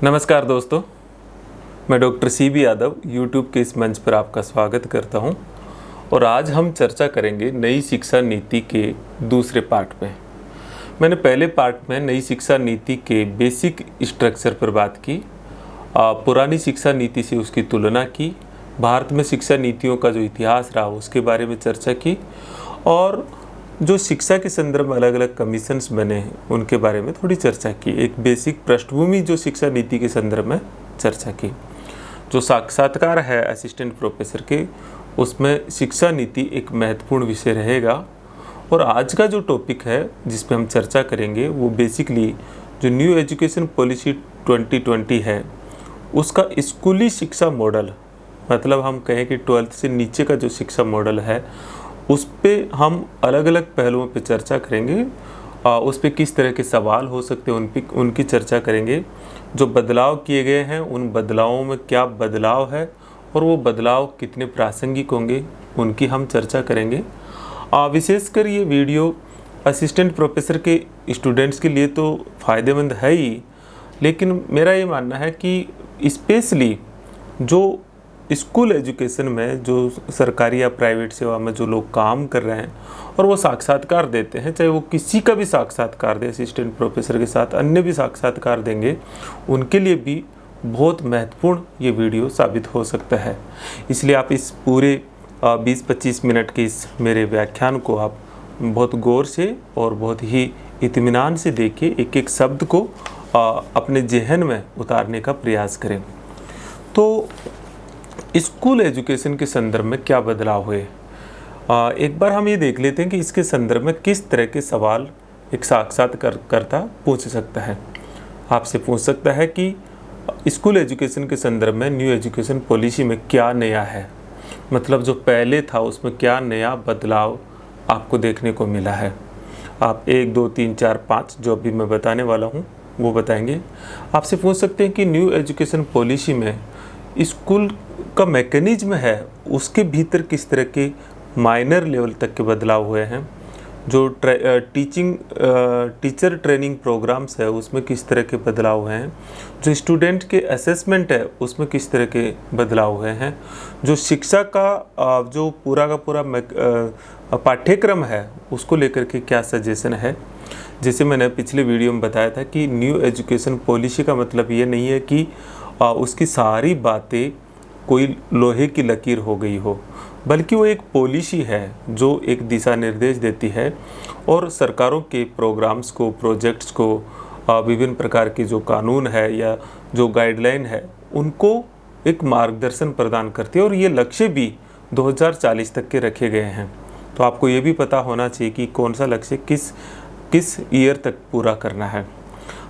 नमस्कार दोस्तों, मैं डॉक्टर CB यादव यूट्यूब के इस मंच पर आपका स्वागत करता हूं और आज हम चर्चा करेंगे नई शिक्षा नीति के दूसरे पार्ट में। मैंने पहले पार्ट में नई शिक्षा नीति के बेसिक स्ट्रक्चर पर बात की, पुरानी शिक्षा नीति से उसकी तुलना की, भारत में शिक्षा नीतियों का जो इतिहास रहा उसके बारे में चर्चा की और जो शिक्षा के संदर्भ में अलग अलग कमीशंस बने हैं उनके बारे में थोड़ी चर्चा की। एक बेसिक पृष्ठभूमि जो शिक्षा नीति के संदर्भ में चर्चा की। जो साक्षात्कार है असिस्टेंट प्रोफेसर के, उसमें शिक्षा नीति एक महत्वपूर्ण विषय रहेगा। और आज का जो टॉपिक है जिस पे हम चर्चा करेंगे वो बेसिकली जो न्यू एजुकेशन पॉलिसी 2020 है उसका स्कूली शिक्षा मॉडल, मतलब हम कहें कि 12th से नीचे का जो शिक्षा मॉडल है उस पे हम अलग अलग पहलुओं पे चर्चा करेंगे। उस पे किस तरह के सवाल हो सकते हैं उनकी चर्चा करेंगे। जो बदलाव किए गए हैं उन बदलावों में क्या बदलाव है और वो बदलाव कितने प्रासंगिक होंगे उनकी हम चर्चा करेंगे। विशेषकर ये वीडियो असिस्टेंट प्रोफेसर के स्टूडेंट्स के लिए तो फ़ायदेमंद है ही, लेकिन मेरा ये मानना है कि स्पेशली जो स्कूल एजुकेशन में, जो सरकारी या प्राइवेट सेवा में जो लोग काम कर रहे हैं और वो साक्षात्कार देते हैं, चाहे वो किसी का भी साक्षात्कार दे, असिस्टेंट प्रोफेसर के साथ अन्य भी साक्षात्कार देंगे, उनके लिए भी बहुत महत्वपूर्ण ये वीडियो साबित हो सकता है। इसलिए आप इस पूरे 20-25 मिनट के इस मेरे व्याख्यान को आप बहुत गौर से और बहुत ही इत्मीनान से देखिए, एक एक शब्द को अपने जहन में उतारने का प्रयास करें। तो स्कूल एजुकेशन के संदर्भ में क्या बदलाव हुए, एक बार हम ये देख लेते हैं कि इसके संदर्भ में किस तरह के सवाल एक साक्षात्कारकर्ता पूछ सकता है। आपसे पूछ सकता है कि स्कूल एजुकेशन के संदर्भ में न्यू एजुकेशन पॉलिसी में क्या नया है, मतलब जो पहले था उसमें क्या नया बदलाव आपको देखने को मिला है। आप 1, 2, 3, 4, 5 जो अभी मैं बताने वाला हूँ वो बताएंगे। आपसे पूछ सकते हैं कि न्यू एजुकेशन पॉलिसी में स्कूल का मैकेनिज्म है उसके भीतर किस तरह के माइनर लेवल तक के बदलाव हुए हैं। जो टीचर ट्रेनिंग प्रोग्राम्स है उसमें किस तरह के बदलाव हुए हैं। जो स्टूडेंट के असेसमेंट है उसमें किस तरह के बदलाव हुए हैं। जो शिक्षा का जो पूरा का पूरा पाठ्यक्रम है उसको लेकर के क्या सजेशन है। जैसे मैंने पिछले वीडियो में बताया था कि न्यू एजुकेशन पॉलिसी का मतलब ये नहीं है कि उसकी सारी बातें कोई लोहे की लकीर हो गई हो, बल्कि वो एक पॉलिसी है जो एक दिशा निर्देश देती है और सरकारों के प्रोग्राम्स को, प्रोजेक्ट्स को, विभिन्न प्रकार के जो कानून है या जो गाइडलाइन है उनको एक मार्गदर्शन प्रदान करती है। और ये लक्ष्य भी 2040 तक के रखे गए हैं। तो आपको ये भी पता होना चाहिए कि कौन सा लक्ष्य किस ईयर तक पूरा करना है।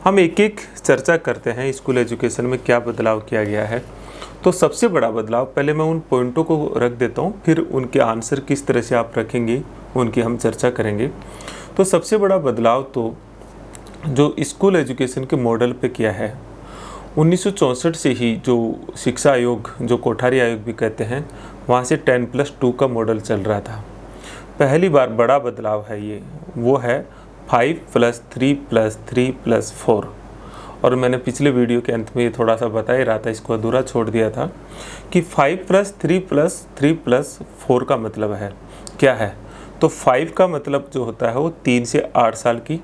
हम एक एक चर्चा करते हैं स्कूल एजुकेशन में क्या बदलाव किया गया है। तो सबसे बड़ा बदलाव, पहले मैं उन पॉइंटों को रख देता हूँ, फिर उनके आंसर किस तरह से आप रखेंगे उनकी हम चर्चा करेंगे। तो सबसे बड़ा बदलाव तो जो स्कूल एजुकेशन के मॉडल पे किया है, 1964 से ही जो शिक्षा आयोग, जो कोठारी आयोग भी कहते हैं, वहाँ से 10+2 का मॉडल चल रहा था। पहली बार बड़ा बदलाव है ये, वो है 5+3+3+4। और मैंने पिछले वीडियो के अंत में ये थोड़ा सा बता ही रहा था, इसको अधूरा छोड़ दिया था कि 5+3+3+4 का मतलब है क्या है। तो 5 का मतलब जो होता है वो 3 से 8 साल की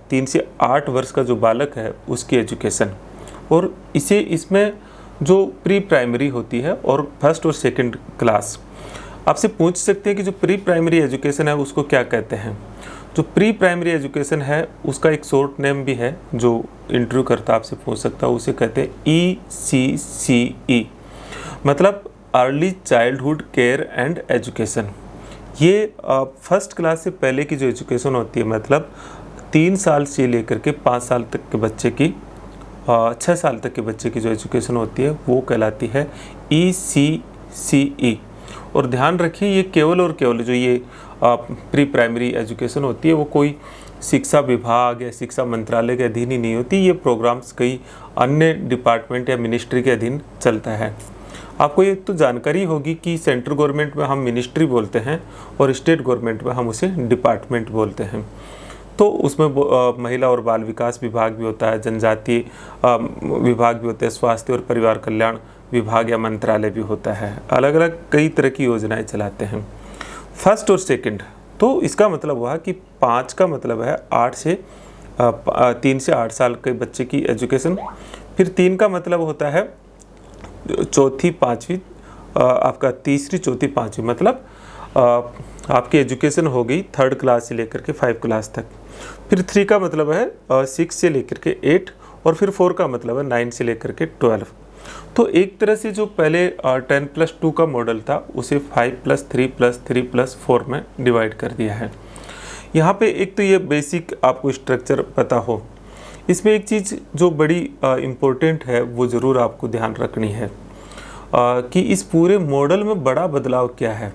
3 से 8 वर्ष का जो बालक है उसकी एजुकेशन, और इसमें जो प्री प्राइमरी होती है और फर्स्ट और सेकंड क्लास। आपसे पूछ सकते हैं कि जो प्री प्राइमरी एजुकेशन है उसको क्या कहते हैं। जो प्री प्राइमरी एजुकेशन है उसका एक शॉर्ट नेम भी है, जो इंटरव्यू करता आपसे पूछ सकता है, उसे कहते हैं ECCE, मतलब early childhood care and education. ये फर्स्ट क्लास से पहले की जो एजुकेशन होती है, मतलब 3 साल से लेकर के 5 साल तक के बच्चे की 6 साल तक के बच्चे की जो एजुकेशन होती है वो कहलाती है ECCE। और ध्यान रखिए ये केवल और केवल जो ये प्री प्राइमरी एजुकेशन होती है वो कोई शिक्षा विभाग या शिक्षा मंत्रालय के अधीन ही नहीं होती। ये प्रोग्राम्स कई अन्य डिपार्टमेंट या मिनिस्ट्री के अधीन चलता है। आपको ये तो जानकारी होगी कि सेंट्रल गवर्नमेंट में हम मिनिस्ट्री बोलते हैं और स्टेट गवर्नमेंट में हम उसे डिपार्टमेंट बोलते हैं। तो उसमें महिला और बाल विकास विभाग भी होता है, जनजातीय विभाग भी होता है, स्वास्थ्य और परिवार कल्याण विभाग या मंत्रालय भी होता है। अलग अलग कई तरह की योजनाएं चलाते हैं। फर्स्ट और सेकंड, तो इसका मतलब हुआ कि 5 का मतलब है 3 से 8 साल के बच्चे की एजुकेशन। फिर 3 का मतलब होता है चौथी पाँचवीं, आपका तीसरी चौथी पाँचवीं, मतलब आपकी एजुकेशन हो गई 3rd क्लास से लेकर के 5 क्लास तक। फिर 3 का मतलब है 6 से लेकर के 8, और फिर 4 का मतलब है 9 से लेकर के 12। तो एक तरह से जो पहले 10+2 का मॉडल था उसे 5+3+3+4 में डिवाइड कर दिया है। यहाँ पे एक तो ये बेसिक आपको स्ट्रक्चर पता हो। इसमें एक चीज़ जो बड़ी इम्पोर्टेंट है वो ज़रूर आपको ध्यान रखनी है कि इस पूरे मॉडल में बड़ा बदलाव क्या है।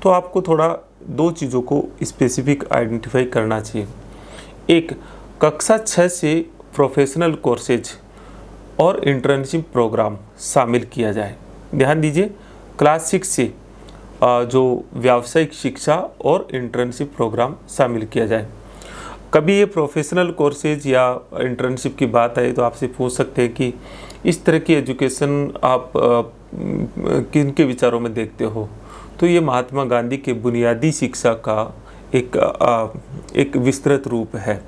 तो आपको थोड़ा 2 चीज़ों को स्पेसिफिक आइडेंटिफाई करना चाहिए। एक, कक्षा 6 से प्रोफेशनल कोर्सेज और इंटर्नशिप प्रोग्राम शामिल किया जाए। ध्यान दीजिए, क्लास 6 से जो व्यावसायिक शिक्षा और इंटर्नशिप प्रोग्राम शामिल किया जाए। कभी ये प्रोफेशनल कोर्सेज या इंटर्नशिप की बात आई तो आपसे पूछ सकते हैं कि इस तरह की एजुकेशन आप किन के विचारों में देखते हो। तो ये महात्मा गांधी के बुनियादी शिक्षा का एक विस्तृत रूप है।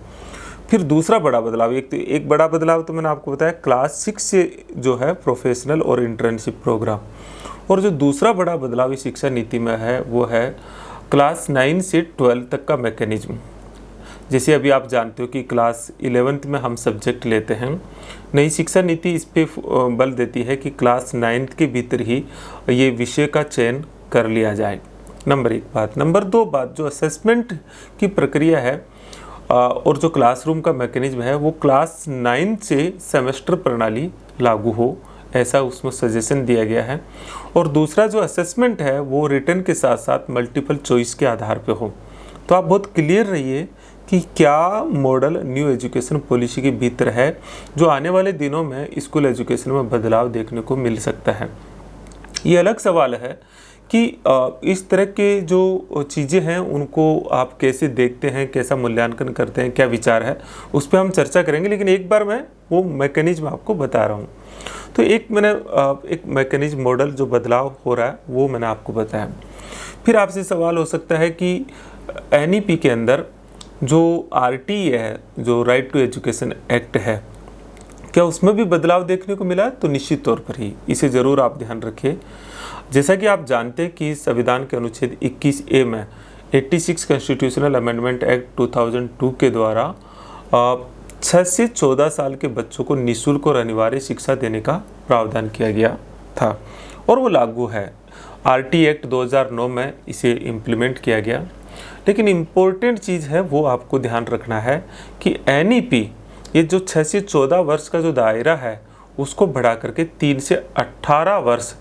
फिर दूसरा बड़ा बदलाव, एक बड़ा बदलाव तो मैंने आपको बताया क्लास 6 से जो है प्रोफेशनल और इंटर्नशिप प्रोग्राम, और जो दूसरा बड़ा बदलाव इस शिक्षा नीति में है वो है क्लास 9 से 12 तक का मैकेनिज्म। जैसे अभी आप जानते हो कि क्लास 11th में हम सब्जेक्ट लेते हैं, नई शिक्षा नीति इस पे बल देती है कि क्लास 9th के भीतर ही ये विषय का चयन कर लिया जाए। नंबर 1 बात। नंबर 2 बात, जो असेसमेंट की प्रक्रिया है और जो क्लासरूम का मैकेनिज्म है वो क्लास 9 से सेमेस्टर प्रणाली लागू हो, ऐसा उसमें सजेशन दिया गया है। और दूसरा जो असेसमेंट है वो रिटन के साथ साथ मल्टीपल चॉइस के आधार पे हो। तो आप बहुत क्लियर रहिए कि क्या मॉडल न्यू एजुकेशन पॉलिसी के भीतर है जो आने वाले दिनों में स्कूल एजुकेशन में बदलाव देखने को मिल सकता है। ये अलग सवाल है कि इस तरह के जो चीज़ें हैं उनको आप कैसे देखते हैं, कैसा मूल्यांकन करते हैं, क्या विचार है, उस पर हम चर्चा करेंगे। लेकिन एक बार मैं वो मैकेनिज्म आपको बता रहा हूँ। तो एक मैकेनिज्म मॉडल जो बदलाव हो रहा है वो मैंने आपको बताया। फिर आपसे सवाल हो सकता है कि NEP के अंदर जो RTE है, जो राइट टू एजुकेशन एक्ट है, क्या उसमें भी बदलाव देखने को मिला? तो निश्चित तौर पर ही, इसे ज़रूर आप ध्यान रखिए। जैसा कि आप जानते हैं कि संविधान के अनुच्छेद 21A में 86 कॉन्स्टिट्यूशनल अमेंडमेंट एक्ट 2002 के द्वारा 6 से 14 साल के बच्चों को निःशुल्क और अनिवार्य शिक्षा देने का प्रावधान किया गया था और वो लागू है। RTE एक्ट 2009 में इसे इम्प्लीमेंट किया गया। लेकिन इम्पोर्टेंट चीज़ है वो आपको ध्यान रखना है कि NEP ये जो 6 से 14 वर्ष का जो दायरा है उसको बढ़ा करके 3 से 18 वर्ष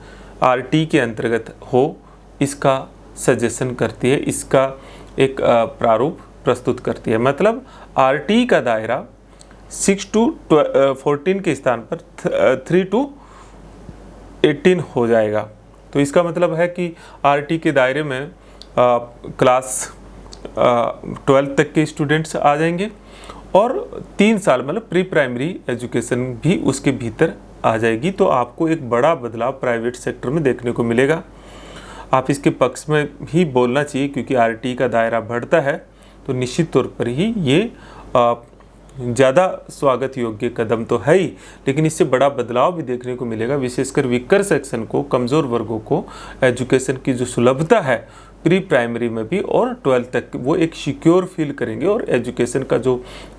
RTE के अंतर्गत हो, इसका सजेशन करती है, इसका एक प्रारूप प्रस्तुत करती है। मतलब RTE का दायरा 6 to 14 के स्थान पर 3 to 18 हो जाएगा। तो इसका मतलब है कि RTE के दायरे में क्लास 12 तक के स्टूडेंट्स आ जाएंगे और 3 साल मतलब प्री प्राइमरी एजुकेशन भी उसके भीतर आ जाएगी। तो आपको एक बड़ा बदलाव प्राइवेट सेक्टर में देखने को मिलेगा। आप इसके पक्ष में ही बोलना चाहिए क्योंकि RTE का दायरा बढ़ता है तो निश्चित तौर पर ही ये ज़्यादा स्वागत योग्य कदम तो है ही, लेकिन इससे बड़ा बदलाव भी देखने को मिलेगा। विशेषकर वीकर सेक्शन को, कमज़ोर वर्गों को एजुकेशन की जो सुलभता है प्री प्राइमरी में भी और 12 तक वो एक सिक्योर फील करेंगे और एजुकेशन का जो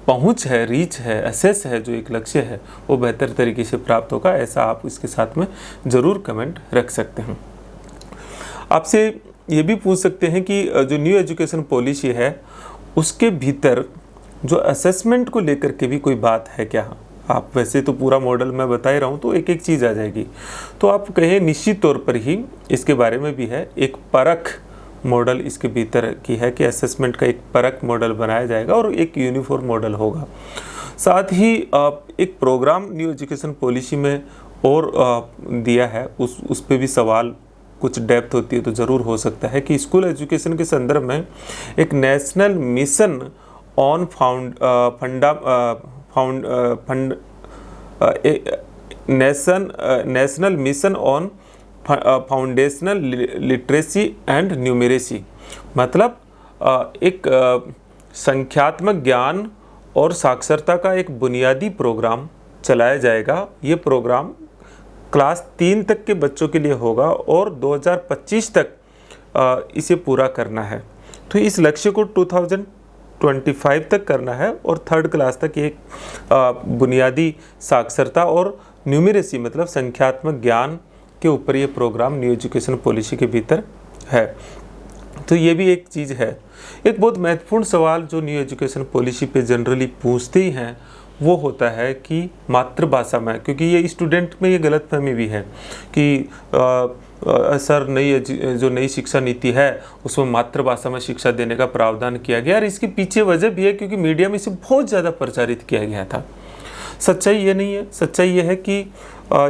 पहुंच है, रीच है, एक्सेस है, जो एक लक्ष्य है वो बेहतर तरीके से प्राप्त होगा। ऐसा आप इसके साथ में ज़रूर कमेंट रख सकते हैं। आपसे ये भी पूछ सकते हैं कि जो न्यू एजुकेशन पॉलिसी है उसके भीतर जो असेसमेंट को लेकर के भी कोई बात है क्या? आप वैसे तो पूरा मॉडल मैं बता ही रहा हूँ तो एक एक चीज़ आ जाएगी। तो आप कहें निश्चित तौर पर ही इसके बारे में भी है, एक परख मॉडल इसके भीतर की है कि असेसमेंट का एक परख मॉडल बनाया जाएगा और एक यूनिफॉर्म मॉडल होगा। साथ ही एक प्रोग्राम न्यू एजुकेशन पॉलिसी में और दिया है, उस पे भी सवाल कुछ डेप्थ होती है तो ज़रूर हो सकता है कि स्कूल एजुकेशन के संदर्भ में एक national mission on national mission on foundational literacy and numeracy. मतलब एक संख्यात्मक ज्ञान और साक्षरता का एक बुनियादी प्रोग्राम चलाया जाएगा। ये प्रोग्राम क्लास 3 तक के बच्चों के लिए होगा और 2025 तक इसे पूरा करना है। तो इस लक्ष्य को 2025 तक करना है और 3rd क्लास तक एक बुनियादी साक्षरता और न्यूमेरेसी मतलब संख्यात्मक ज्ञान के ऊपर ये प्रोग्राम न्यू एजुकेशन पॉलिसी के भीतर है। तो ये भी एक चीज़ है। एक बहुत महत्वपूर्ण सवाल जो न्यू एजुकेशन पॉलिसी पे जनरली पूछते ही हैं वो होता है कि मातृभाषा में, क्योंकि ये स्टूडेंट में ये गलतफहमी भी है कि सर जो नई शिक्षा नीति है उसमें मातृभाषा में शिक्षा देने का प्रावधान किया गया। और इसके पीछे वजह भी है क्योंकि मीडिया में इसे बहुत ज़्यादा प्रचारित किया गया था। सच्चाई ये नहीं है। सच्चाई ये है कि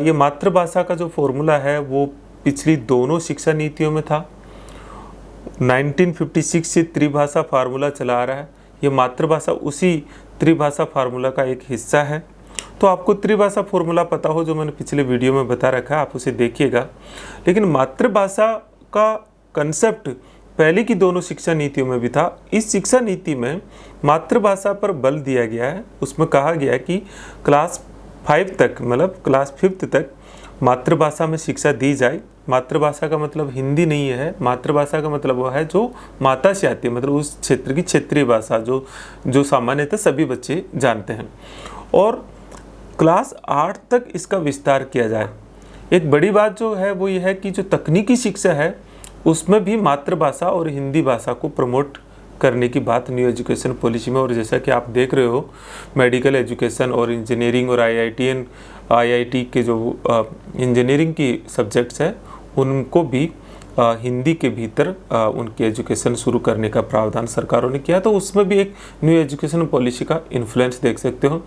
ये मातृभाषा का जो फॉर्मूला है वो पिछली दोनों शिक्षा नीतियों में था। 1956 से त्रिभाषा फार्मूला चला आ रहा है। ये मातृभाषा उसी त्रिभाषा फार्मूला का एक हिस्सा है। तो आपको त्रिभाषा फॉर्मूला पता हो जो मैंने पिछले वीडियो में बता रखा है, आप उसे देखिएगा। लेकिन मातृभाषा का कंसेप्ट पहले की दोनों शिक्षा नीतियों में भी था। इस शिक्षा नीति में मातृभाषा पर बल दिया गया है। उसमें कहा गया है कि क्लास 5 तक मतलब क्लास 5th तक मातृभाषा में शिक्षा दी जाए। मातृभाषा का मतलब हिंदी नहीं है, मातृभाषा का मतलब वो है जो माता से आती है, मतलब उस क्षेत्र की क्षेत्रीय भाषा जो सामान्यतः सभी बच्चे जानते हैं। और क्लास 8 तक इसका विस्तार किया जाए। एक बड़ी बात जो है वो ये है कि जो तकनीकी शिक्षा है उसमें भी मातृभाषा और हिंदी भाषा को प्रमोट करने की बात न्यू एजुकेशन पॉलिसी में। और जैसा कि आप देख रहे हो मेडिकल एजुकेशन और इंजीनियरिंग और आईआईटी के जो इंजीनियरिंग की सब्जेक्ट्स हैं उनको भी हिंदी के भीतर उनकी एजुकेशन शुरू करने का प्रावधान सरकारों ने किया। तो उसमें भी एक न्यू एजुकेशन पॉलिसी का इन्फ्लुएंस देख सकते हो।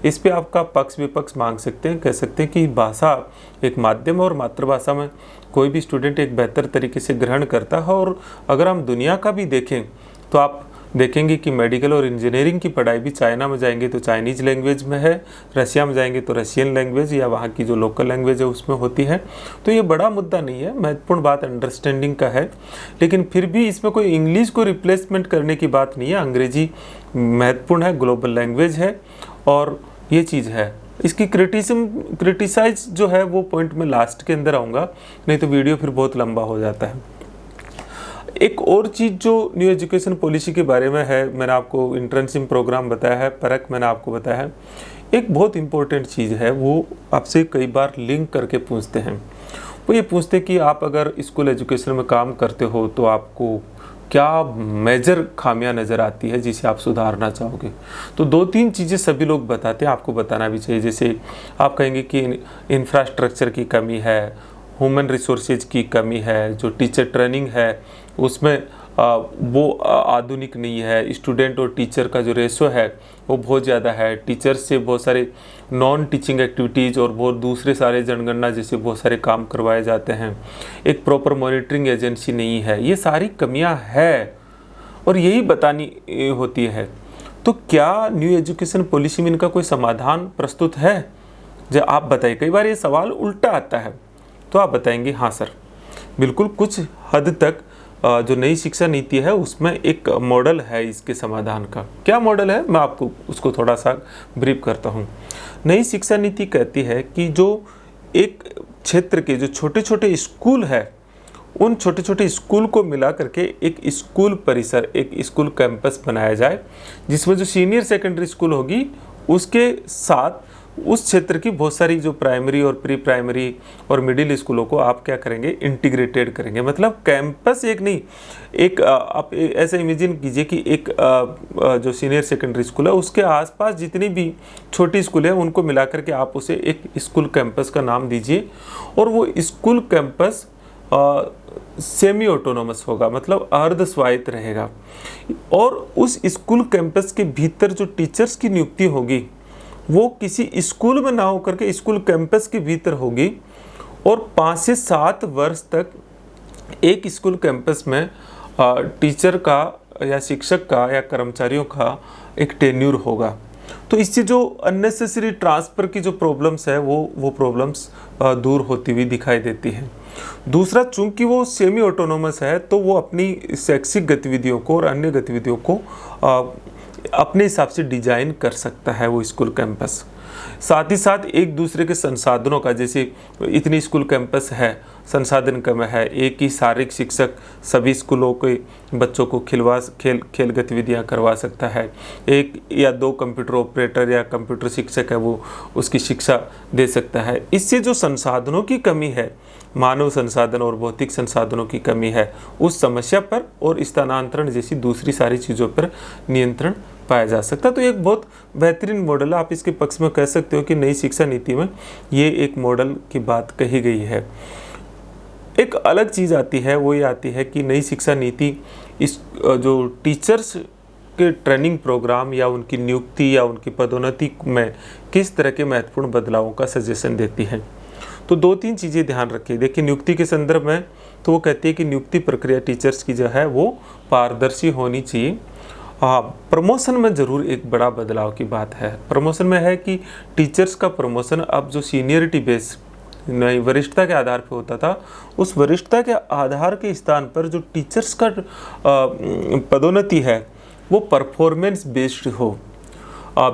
इस पे आपका पक्ष विपक्ष मांग सकते हैं, कह सकते हैं कि भाषा एक माध्यम और मातृभाषा में कोई भी स्टूडेंट एक बेहतर तरीके से ग्रहण करता है। और अगर हम दुनिया का भी देखें तो आप देखेंगे कि मेडिकल और इंजीनियरिंग की पढ़ाई भी चाइना में जाएंगे तो चाइनीज़ लैंग्वेज में है, रशिया में जाएंगे तो रशियन लैंग्वेज या वहाँ की जो लोकल लैंग्वेज है उसमें होती है। तो ये बड़ा मुद्दा नहीं है, महत्वपूर्ण बात अंडरस्टैंडिंग का है। लेकिन फिर भी इसमें कोई इंग्लिश को रिप्लेसमेंट करने की बात नहीं है। अंग्रेजी महत्वपूर्ण है, ग्लोबल लैंग्वेज है और ये चीज़ है। इसकी क्रिटिसाइज जो है वो पॉइंट में लास्ट के अंदर आऊँगा, नहीं तो वीडियो फिर बहुत लंबा हो जाता है। एक और चीज़ जो न्यू एजुकेशन पॉलिसी के बारे में है, मैंने आपको इंटर्नशिप प्रोग्राम बताया है, परख मैंने आपको बताया है। एक बहुत इंपॉर्टेंट चीज़ है वो आपसे कई बार लिंक करके पूछते हैं। वो ये पूछते हैं कि आप अगर स्कूल एजुकेशन में काम करते हो तो आपको क्या मेजर खामियां नज़र आती है जिसे आप सुधारना चाहोगे। तो 2-3 चीज़ें सभी लोग बताते हैं, आपको बताना भी चाहिए। जैसे आप कहेंगे कि इंफ्रास्ट्रक्चर की कमी है, ह्यूमन रिसोर्सेज की कमी है, जो टीचर ट्रेनिंग है उसमें वो आधुनिक नहीं है, स्टूडेंट और टीचर का जो रेशो है वो बहुत ज़्यादा है, टीचर से बहुत सारे नॉन टीचिंग एक्टिविटीज़ और बहुत दूसरे सारे जनगणना जैसे बहुत सारे काम करवाए जाते हैं, एक प्रॉपर मॉनिटरिंग एजेंसी नहीं है। ये सारी कमियां है और यही बतानी होती है। तो क्या न्यू एजुकेशन पॉलिसी में इनका कोई समाधान प्रस्तुत है? जो आप बताइए, कई बार ये सवाल उल्टा आता है तो आप बताएंगे हाँ सर बिल्कुल, कुछ हद तक जो नई शिक्षा नीति है उसमें एक मॉडल है इसके समाधान का। क्या मॉडल है, मैं आपको उसको थोड़ा सा ब्रीफ करता हूँ। नई शिक्षा नीति कहती है कि जो एक क्षेत्र के जो छोटे छोटे स्कूल है उन छोटे छोटे स्कूल को मिला करके एक स्कूल परिसर, एक स्कूल कैंपस बनाया जाए, जिसमें जो सीनियर सेकेंडरी स्कूल होगी उसके साथ उस क्षेत्र की बहुत सारी जो प्राइमरी और प्री प्राइमरी और मिडिल स्कूलों को आप क्या करेंगे, इंटीग्रेटेड करेंगे। मतलब कैंपस एक नहीं, एक आप ऐसे इमेजिन कीजिए कि एक जो सीनियर सेकेंडरी स्कूल है उसके आसपास जितनी भी छोटी स्कूल है उनको मिला करके आप उसे एक स्कूल कैंपस का नाम दीजिए। और वो स्कूल कैंपस सेमी ऑटोनोमस होगा, मतलब अर्ध स्वायत्त रहेगा। और उस स्कूल कैंपस के भीतर जो टीचर्स की नियुक्ति होगी वो किसी स्कूल में ना होकर के स्कूल कैंपस के भीतर होगी। और 5 से 7 वर्ष तक एक स्कूल कैंपस में टीचर का या शिक्षक का या कर्मचारियों का एक टेन्यूर होगा। तो इससे जो अननेसेसरी ट्रांसफ़र की जो प्रॉब्लम्स है वो प्रॉब्लम्स दूर होती हुई दिखाई देती हैं। दूसरा, चूंकि वो सेमी ऑटोनोमस है तो वो अपनी शैक्षिक गतिविधियों को और अन्य गतिविधियों को अपने हिसाब से डिजाइन कर सकता है वो स्कूल कैंपस। साथ ही साथ एक दूसरे के संसाधनों का, जैसे इतनी स्कूल कैंपस है, संसाधन कम है, एक ही शारीरिक शिक्षक सभी स्कूलों के बच्चों को खेल गतिविधियां करवा सकता है, एक या दो कंप्यूटर ऑपरेटर या कंप्यूटर शिक्षक है वो उसकी शिक्षा दे सकता है। इससे जो संसाधनों की कमी है, मानव संसाधन और भौतिक संसाधनों की कमी है, उस समस्या पर और स्थानांतरण जैसी दूसरी सारी चीज़ों पर नियंत्रण पाया जा सकता है। तो एक बहुत बेहतरीन मॉडल है। आप इसके पक्ष में कह सकते हो कि नई शिक्षा नीति में ये एक मॉडल की बात कही गई है। एक अलग चीज़ आती है, वो ये आती है कि नई शिक्षा नीति इस जो टीचर्स के ट्रेनिंग प्रोग्राम या उनकी नियुक्ति या उनकी पदोन्नति में किस तरह के महत्वपूर्ण बदलावों का सजेशन देती है। तो 2-3 चीज़ें ध्यान रखिए। देखिए, नियुक्ति के संदर्भ में तो वो कहती है कि नियुक्ति प्रक्रिया टीचर्स की जो है वो पारदर्शी होनी चाहिए। प्रमोशन में ज़रूर एक बड़ा बदलाव की बात है। प्रमोशन में है कि टीचर्स का प्रमोशन अब जो सीनियरिटी बेस नहीं वरिष्ठता के आधार पर होता था, उस वरिष्ठता के आधार के स्थान पर जो टीचर्स का पदोन्नति है वो परफॉर्मेंस बेस्ड हो।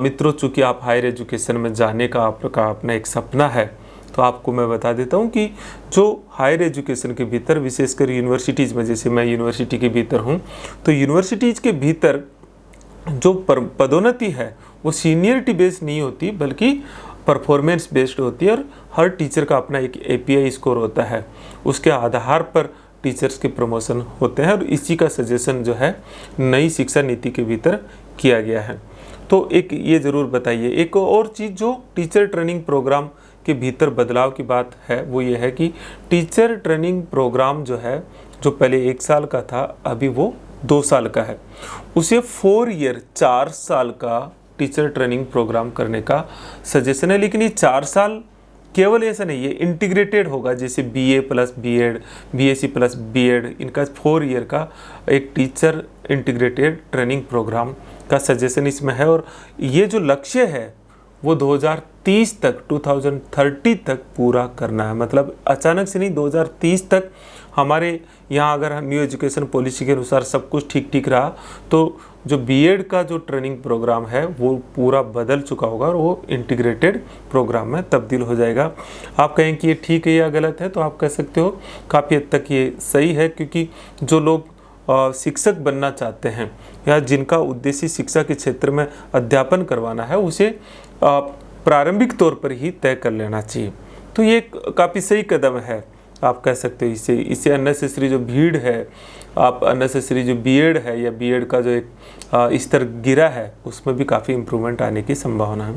मित्रों, चूँकि आप हायर एजुकेशन में जाने का आपका अपना एक सपना है, तो आपको मैं बता देता हूँ कि जो हायर एजुकेशन के भीतर, विशेषकर यूनिवर्सिटीज़ में, जैसे मैं यूनिवर्सिटी के भीतर हूँ, तो यूनिवर्सिटीज़ के भीतर जो पदोन्नति है वो सीनियरिटी बेस्ड नहीं होती बल्कि परफॉर्मेंस बेस्ड होती है, और हर टीचर का अपना एक API स्कोर होता है, उसके आधार पर टीचर्स के प्रमोशन होते हैं। और इसी का सजेशन जो है नई शिक्षा नीति के भीतर किया गया है। तो एक ये ज़रूर बताइए। एक और चीज़ जो टीचर ट्रेनिंग प्रोग्राम के भीतर बदलाव की बात है वो ये है कि टीचर ट्रेनिंग प्रोग्राम जो है, जो पहले 1 साल का था, अभी वो 2 साल का है। उसे 4 ईयर 4 साल का टीचर ट्रेनिंग प्रोग्राम करने का सजेशन है। लेकिन ये 4 साल केवल ऐसा नहीं है, इंटीग्रेटेड होगा, जैसे BA plus B.Ed, BSc plus B.Ed, इनका 4 ईयर का एक टीचर इंटीग्रेटेड ट्रेनिंग प्रोग्राम का सजेशन इसमें है। और ये जो लक्ष्य है वो 2030 तक 2030 तक पूरा करना है। मतलब अचानक से नहीं, 2030 तक हमारे यहाँ अगर न्यू एजुकेशन पॉलिसी के अनुसार सब कुछ ठीक ठीक रहा तो जो B.Ed का जो ट्रेनिंग प्रोग्राम है वो पूरा बदल चुका होगा और वो इंटीग्रेटेड प्रोग्राम में तब्दील हो जाएगा। आप कहें कि ये ठीक है या गलत है, तो आप कह सकते हो काफ़ी हद तक ये सही है, क्योंकि जो लोग शिक्षक बनना चाहते हैं या जिनका उद्देश्य शिक्षा के क्षेत्र में अध्यापन करवाना है, उसे प्रारंभिक तौर पर ही तय कर लेना चाहिए। तो ये काफ़ी सही कदम है, आप कह सकते हो। इससे अननेसेसरी जो भीड़ है, आप अननेसेसरी जो B.Ed है या B.Ed का जो एक स्तर गिरा है, उसमें भी काफ़ी इम्प्रूवमेंट आने की संभावना है।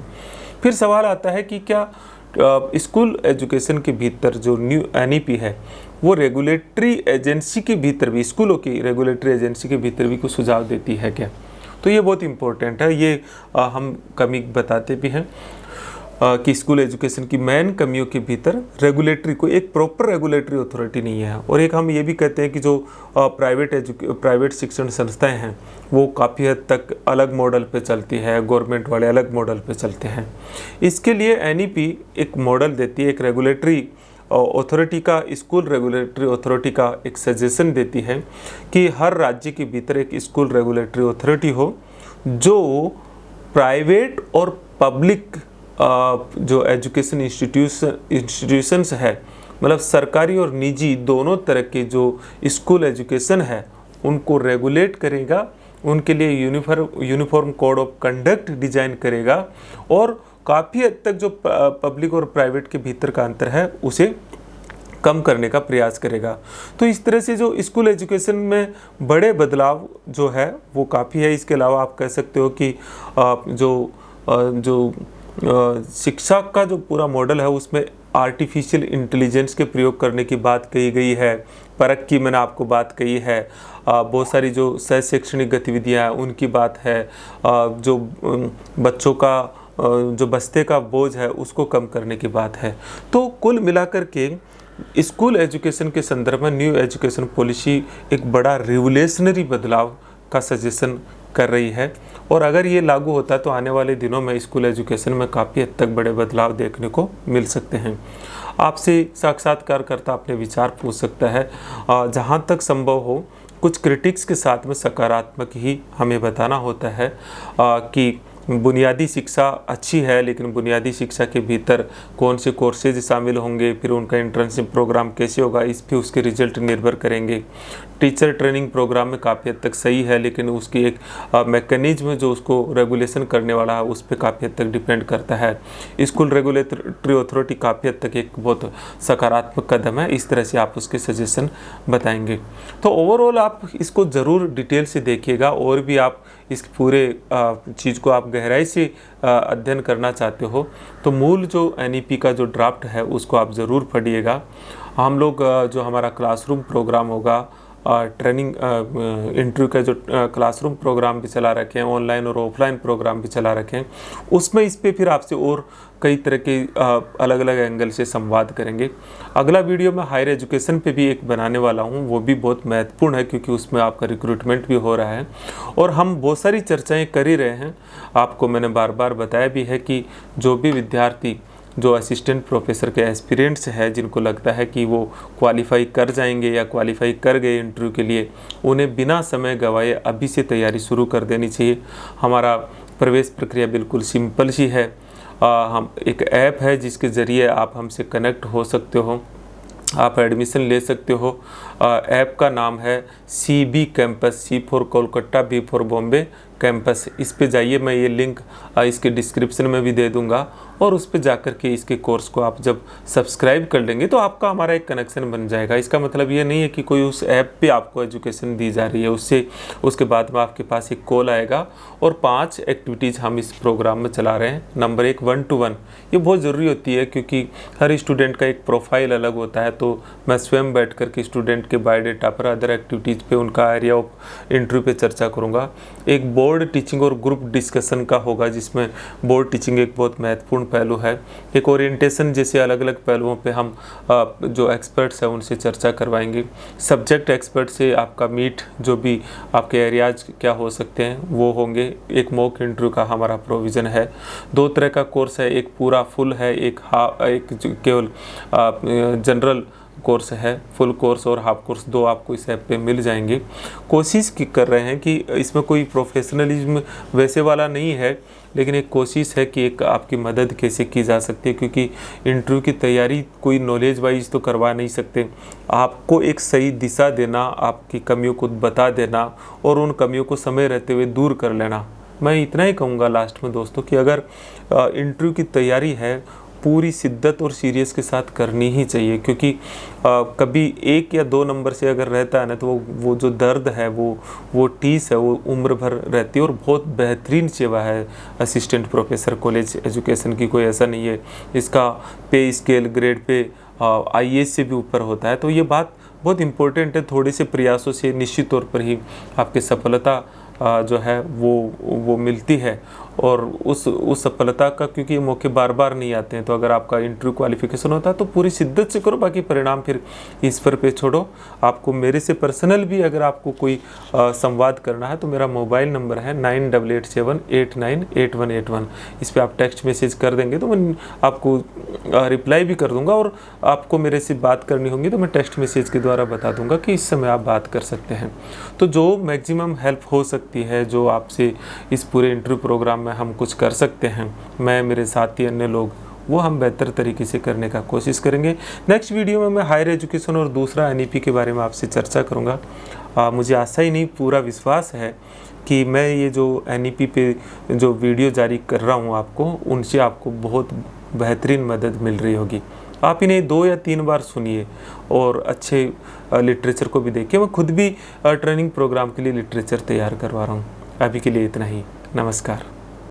फिर सवाल आता है कि क्या स्कूल एजुकेशन के भीतर जो न्यू NEP है वो रेगुलेटरी एजेंसी के भीतर भी, स्कूलों की रेगुलेटरी एजेंसी के भीतर भी कुछ सुझाव देती है क्या? तो ये बहुत इम्पोर्टेंट है। ये हम कमी बताते भी हैं कि स्कूल एजुकेशन की मेन कमियों के भीतर रेगुलेटरी, कोई एक प्रॉपर रेगुलेटरी अथॉरिटी नहीं है। और एक हम ये भी कहते हैं कि जो प्राइवेट शिक्षण संस्थाएं हैं वो काफ़ी हद तक अलग मॉडल पे चलती है, गवर्नमेंट वाले अलग मॉडल पे चलते हैं। इसके लिए NEP एक मॉडल देती है, एक रेगुलेटरी अथॉरिटी का, स्कूल रेगुलेटरी अथॉरिटी का एक सजेशन देती है कि हर राज्य के भीतर एक स्कूल रेगुलेटरी अथॉरिटी हो जो प्राइवेट और पब्लिक जो एजुकेशन इंस्टीट्यूशंस है, मतलब सरकारी और निजी दोनों तरह के जो स्कूल एजुकेशन है उनको रेगुलेट करेगा, उनके लिए uniform code of conduct design करेगा और काफ़ी हद तक जो पब्लिक और प्राइवेट के भीतर का अंतर है उसे कम करने का प्रयास करेगा। तो इस तरह से जो स्कूल एजुकेशन में बड़े बदलाव जो है वो काफ़ी है। इसके अलावा आप कह सकते हो कि जो शिक्षा का जो पूरा मॉडल है उसमें आर्टिफिशियल इंटेलिजेंस के प्रयोग करने की बात कही गई है, परख की मैंने आपको बात कही है, बहुत सारी जो सह शैक्षणिक गतिविधियाँ हैं उनकी बात है, जो बच्चों का जो बस्ते का बोझ है उसको कम करने की बात है। तो कुल मिलाकर के स्कूल एजुकेशन के संदर्भ में न्यू एजुकेशन पॉलिसी एक बड़ा रिवोल्यूशनरी बदलाव का सजेशन कर रही है। और अगर ये लागू होता है तो आने वाले दिनों में स्कूल एजुकेशन में काफ़ी हद तक बड़े बदलाव देखने को मिल सकते हैं। आपसे साक्षात्कारकर्ता अपने विचार पूछ सकता है। जहाँ तक संभव हो कुछ क्रिटिक्स के साथ में सकारात्मक ही हमें बताना होता है कि बुनियादी शिक्षा अच्छी है, लेकिन बुनियादी शिक्षा के भीतर कौन से कोर्सेज शामिल होंगे, फिर उनका इंटर्नशिप प्रोग्राम कैसे होगा, इस पे उसके रिजल्ट निर्भर करेंगे। टीचर ट्रेनिंग प्रोग्राम में काफ़ी हद तक सही है, लेकिन उसकी एक मैकेनिज्म जो उसको रेगुलेशन करने वाला है उस पर काफ़ी हद तक डिपेंड करता है। स्कूल रेगुलेटरी अथॉरिटी काफ़ी हद तक एक बहुत सकारात्मक कदम है। इस तरह से आप उसके सजेशन बताएंगे। तो ओवरऑल आप इसको ज़रूर डिटेल से देखिएगा, और भी आप इस पूरे चीज़ को आप गहराई से अध्ययन करना चाहते हो तो मूल जो NEP का जो ड्राफ्ट है उसको आप ज़रूर पढ़िएगा। हम लोग जो हमारा क्लासरूम प्रोग्राम होगा, ट्रेनिंग इंटरव्यू का जो क्लासरूम प्रोग्राम भी चला रखे हैं, ऑनलाइन और ऑफलाइन प्रोग्राम भी चला रखे हैं, उसमें इस पे फिर आपसे और कई तरह के अलग अलग एंगल से संवाद करेंगे। अगला वीडियो मैं हायर एजुकेशन पे भी एक बनाने वाला हूँ, वो भी बहुत महत्वपूर्ण है क्योंकि उसमें आपका रिक्रूटमेंट भी हो रहा है और हम बहुत सारी चर्चाएँ कर ही रहे हैं। आपको मैंने बार बार बताया भी है कि जो भी विद्यार्थी जो असिस्टेंट प्रोफेसर के एस्पिरेंट्स हैं, जिनको लगता है कि वो क्वालिफाई कर जाएंगे या क्वालिफाई कर गए इंटरव्यू के लिए, उन्हें बिना समय गंवाए अभी से तैयारी शुरू कर देनी चाहिए। हमारा प्रवेश प्रक्रिया बिल्कुल सिंपल सी है। हम एक ऐप है जिसके ज़रिए आप हमसे कनेक्ट हो सकते हो, आप एडमिशन ले सकते हो। ऐप का नाम है CB campus, C for Kolkata, B for Bombay campus. इस पे जाइए, मैं ये लिंक इसके डिस्क्रिप्शन में भी दे दूंगा, और उस पे जाकर के इसके कोर्स को आप जब सब्सक्राइब कर लेंगे तो आपका हमारा एक कनेक्शन बन जाएगा। इसका मतलब ये नहीं है कि कोई उस ऐप पे आपको एजुकेशन दी जा रही है, उसके बाद में आपके पास एक कॉल आएगा और 5 एक्टिविटीज़ हम इस प्रोग्राम में चला रहे हैं। नंबर 1 1-to-1, ये बहुत ज़रूरी होती है क्योंकि हर स्टूडेंट का एक प्रोफाइल अलग होता है। तो मैं स्वयं बैठ कर के स्टूडेंट के बायोडेटा पर, अदर एक्टिविटीज़ पे, उनका एरिया ऑफ इंटरव्यू पे चर्चा करूँगा। एक बोर्ड टीचिंग और ग्रुप डिस्कशन का होगा, जिसमें बोर्ड टीचिंग एक बहुत महत्वपूर्ण पहलू है। एक ओरिएंटेशन जैसे अलग अलग पहलुओं पे हम जो एक्सपर्ट्स हैं उनसे चर्चा करवाएंगे। सब्जेक्ट एक्सपर्ट से आपका मीट, जो भी आपके एरियाज क्या हो सकते हैं वो होंगे। एक मॉक इंटरव्यू का हमारा प्रोविज़न है। 2 तरह का कोर्स है, एक पूरा फुल है, एक केवल जनरल कोर्स है। फुल कोर्स और हाफ कोर्स 2 आपको इस ऐप पे मिल जाएंगे। कोशिश कर रहे हैं कि इसमें कोई प्रोफेशनलिज्म वैसे वाला नहीं है, लेकिन एक कोशिश है कि एक आपकी मदद कैसे की जा सकती है, क्योंकि इंटरव्यू की तैयारी कोई नॉलेज वाइज तो करवा नहीं सकते। आपको एक सही दिशा देना, आपकी कमियों को बता देना और उन कमियों को समय रहते हुए दूर कर लेना। मैं इतना ही कहूँगा लास्ट में दोस्तों कि अगर इंटरव्यू की तैयारी है, पूरी शिद्दत और सीरियस के साथ करनी ही चाहिए, क्योंकि कभी 1 या 2 नंबर से अगर रहता है ना तो वो जो दर्द है वो टीस है, वो उम्र भर रहती है। और बहुत बेहतरीन सेवा है असिस्टेंट प्रोफेसर कॉलेज एजुकेशन की, कोई ऐसा नहीं है। इसका पे स्केल ग्रेड पे IAS से भी ऊपर होता है। तो ये बात बहुत इम्पोर्टेंट है। थोड़े से प्रयासों से निश्चित तौर पर ही आपकी सफलता जो है वो मिलती है। और उस सफलता का, क्योंकि ये मौके बार बार नहीं आते हैं, तो अगर आपका इंटरव्यू क्वालिफिकेशन होता है तो पूरी शिद्दत से करो, बाकी परिणाम फिर ईश्वर पे छोड़ो। आपको मेरे से पर्सनल भी अगर आपको कोई संवाद करना है तो मेरा मोबाइल नंबर है 9887898181। इस पर आप टेक्स्ट मैसेज कर देंगे तो मैं आपको रिप्लाई भी कर दूंगा, और आपको मेरे से बात करनी होगी तो मैं टेक्स्ट मैसेज के द्वारा बता दूंगा कि इस समय आप बात कर सकते हैं। तो जो मैक्सिमम हेल्प हो सकती है, जो आपसे इस पूरे इंटरव्यू प्रोग्राम में हम कुछ कर सकते हैं, मैं, मेरे साथी, अन्य लोग, वो हम बेहतर तरीके से करने का कोशिश करेंगे। नेक्स्ट वीडियो में मैं हायर एजुकेशन और दूसरा NEP के बारे में आपसे चर्चा करूँगा। मुझे आशा ही नहीं, पूरा विश्वास है कि मैं ये जो NEP पे जो वीडियो जारी कर रहा हूँ आपको, उनसे आपको बहुत बेहतरीन मदद मिल रही होगी। आप इन्हें 2 या 3 बार सुनिए और अच्छे लिटरेचर को भी देखिए। मैं खुद भी ट्रेनिंग प्रोग्राम के लिए लिटरेचर तैयार करवा रहा हूँ। अभी के लिए इतना ही। नमस्कार।